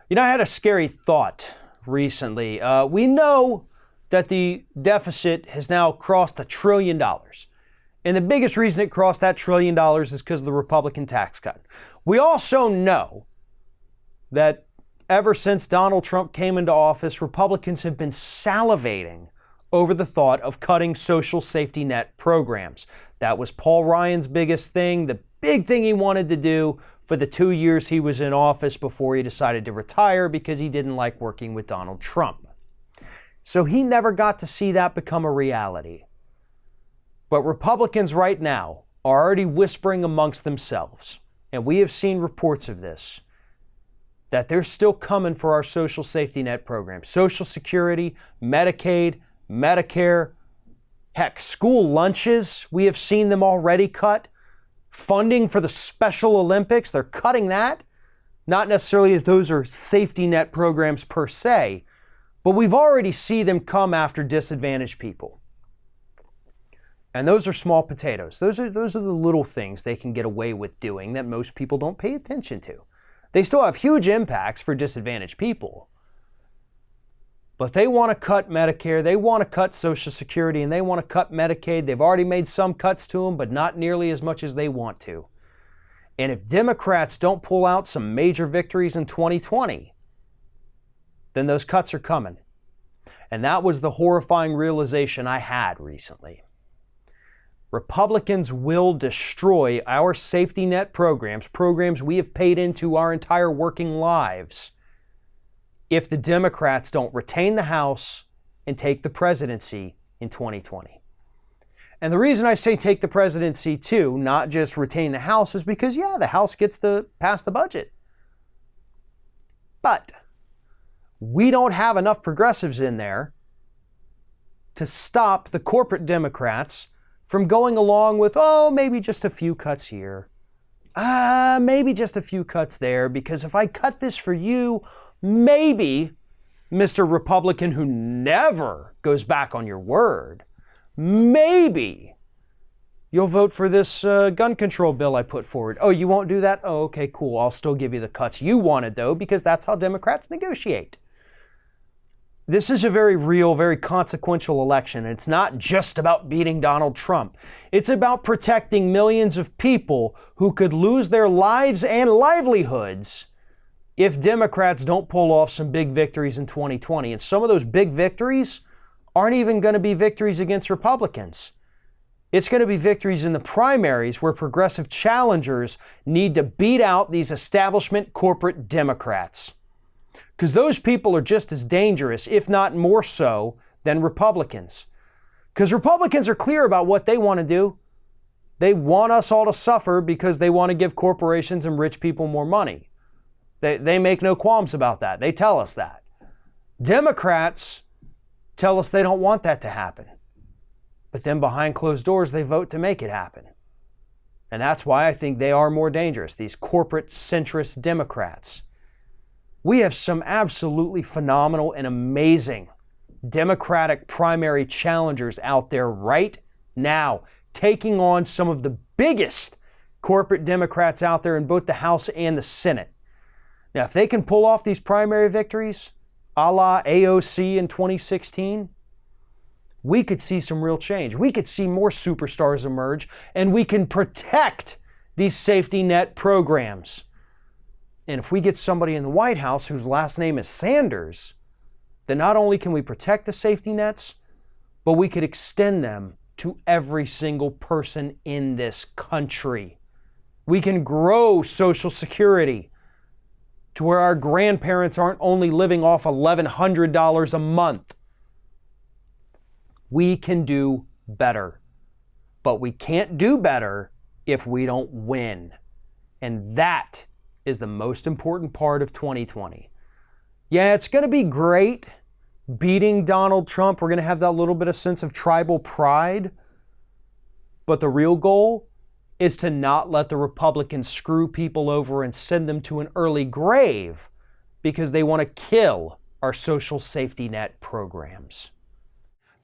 You know, I had a scary thought recently. We know that the deficit has now crossed $1 trillion. And the biggest reason it crossed that $1 trillion is because of the Republican tax cut. We also know that ever since Donald Trump came into office, Republicans have been salivating over the thought of cutting social safety net programs. That was Paul Ryan's biggest thing, the big thing he wanted to do for the 2 years he was in office before he decided to retire because he didn't like working with Donald Trump. So he never got to see that become a reality. But Republicans right now are already whispering amongst themselves, and we have seen reports of this, that they're still coming for our social safety net programs. Social Security, Medicaid, Medicare, heck, school lunches, we have seen them already cut. Funding for the Special Olympics, they're cutting that. Not necessarily that those are safety net programs per se, but we've already seen them come after disadvantaged people. And those are small potatoes. Those are the little things they can get away with doing that most people don't pay attention to. They still have huge impacts for disadvantaged people. But they want to cut Medicare, they want to cut Social Security, and they want to cut Medicaid. They've already made some cuts to them, but not nearly as much as they want to. And if Democrats don't pull out some major victories in 2020, then those cuts are coming. And that was the horrifying realization I had recently. Republicans will destroy our safety net programs we have paid into our entire working lives, if the Democrats don't retain the House and take the presidency in 2020. And the reason I say take the presidency too, not just retain the House, is because, the House gets to pass the budget. But we don't have enough progressives in there to stop the corporate Democrats from going along with, maybe just a few cuts here. Maybe just a few cuts there, because if I cut this for you, maybe, Mr. Republican who never goes back on your word, maybe you'll vote for this gun control bill I put forward. Oh, you won't do that? Oh, okay, cool. I'll still give you the cuts you wanted, though, because that's how Democrats negotiate. This is a very real, very consequential election. It's not just about beating Donald Trump. It's about protecting millions of people who could lose their lives and livelihoods if Democrats don't pull off some big victories in 2020. And some of those big victories aren't even going to be victories against Republicans. It's going to be victories in the primaries where progressive challengers need to beat out these establishment corporate Democrats. Because those people are just as dangerous, if not more so, than Republicans. Because Republicans are clear about what they want to do. They want us all to suffer because they want to give corporations and rich people more money. They make no qualms about that. They tell us that. Democrats tell us they don't want that to happen. But then behind closed doors, they vote to make it happen. And that's why I think they are more dangerous, these corporate centrist Democrats. We have some absolutely phenomenal and amazing Democratic primary challengers out there right now, taking on some of the biggest corporate Democrats out there in both the House and the Senate. Now, if they can pull off these primary victories, a la AOC in 2016, we could see some real change. We could see more superstars emerge, and we can protect these safety net programs. And if we get somebody in the White House whose last name is Sanders, then not only can we protect the safety nets, but we could extend them to every single person in this country. We can grow Social Security to where our grandparents aren't only living off $1,100 a month. We can do better. But we can't do better if we don't win. And that is the most important part of 2020. Yeah, it's going to be great beating Donald Trump. We're going to have that little bit of sense of tribal pride. But the real goal is to not let the Republicans screw people over and send them to an early grave because they want to kill our social safety net programs.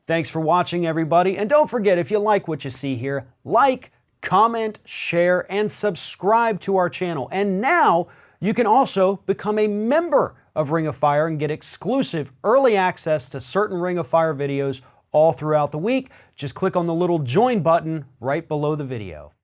Thanks for watching, everybody. And don't forget, if you like what you see here, like, comment, share, and subscribe to our channel. And now you can also become a member of Ring of Fire and get exclusive early access to certain Ring of Fire videos all throughout the week, just click on the little join button right below the video.